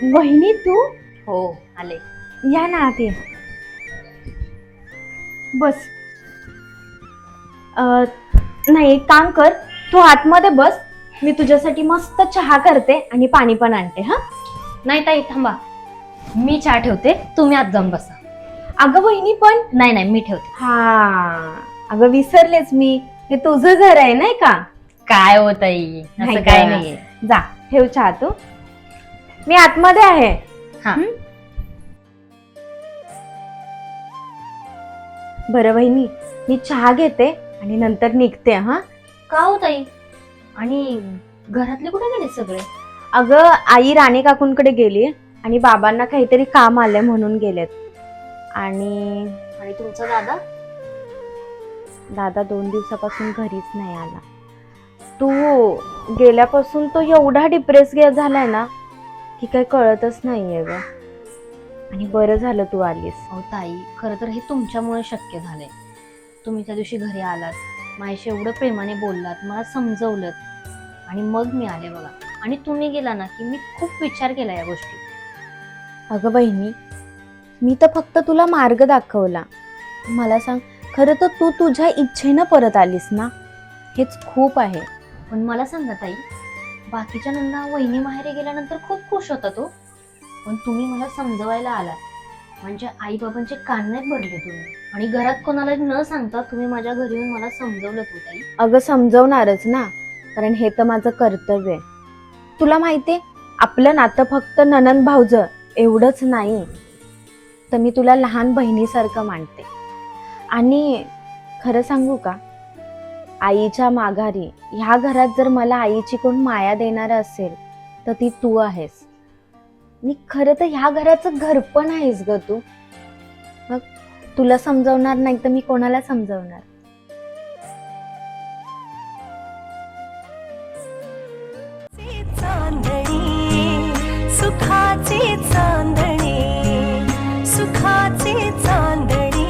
वहिनी तू हो आले. या ना आत ये. बस. नाही एक काम कर, तू आतमध्ये बस, मी तुझ्यासाठी मस्त चहा करते आणि पाणी पण आणते. हा नाही ताई थांबा, मी चहा ठेवते, तुम्ही आत जाऊन बसा. अगं वहिनी पण. नाही नाही मी ठेवते. हा अगं विसरलेच मी, हे तुझं घर आहे नाही का? काय हो ताई, नाही असं काय गं. नाहीये. जा ठेव चहा तू, मी आतमध्ये आहे. हा बरं वहिनी, मी चहा घेते आणि नंतर निघते. हा का हो ताई, आणि घरातले कुठे गेले सगळे? अगं आई राणे काकूंकडे गेली आणि बाबांना काहीतरी काम आलंय म्हणून गेलेत. आणि आणि तुमचा दादा? दादा 2 दिवसापासून घरीच नाही आला. तू गेल्यापासून तो एवढा डिप्रेस झालाय ना की काही कळतच नाहीये ग. आणि बरं झालं तू आलीस. हो ताई, खरं तर हे तुमच्यामुळे शक्य झालंय. तुम्ही त्या दिवशी घरी आलात, माझ्याशी एवढं प्रेमाने बोललात, मला समजवलं, आणि मग मी आले बघा. आणि तुम्ही गेला ना की मी खूप विचार केला या गोष्टी. अगं बहिणी, मी तर फक्त तुला मार्ग दाखवला. मला सांग, खरं तर तू तुझ्या इच्छेनं परत आलीस ना, हेच खूप आहे. पण मला सांगा ताई, बाकीच्या नंदा वहिनी माहेरी गेल्यानंतर खूप खुश होता तो, पण तुम्ही मला समजवायला आलात, म्हणजे आई बाबांचे कान नाही भरले तुम्ही, आणि घरात कोणाला न सांगता तुम्ही माझ्या घरी येऊन मला समजवलं तो ताई. अगं समजवणारच ना, कारण हे तर माझं कर्तव्य आहे. तुला माहितीये, आपलं नातं फक्त नणंद भाऊजं एवढंच नाही, तर मी तुला लहान बहिणीसारखं मानते. आणि खरं सांगू का, आईच्या माघारी ह्या घरात जर मला आईची कोण माया देणार असेल तर ती तू आहेस. आणि खरं तर ह्या घराचं घरपण आहेस ग तू. मग तुला समजवणार नाही तर मी कोणाला समजवणार?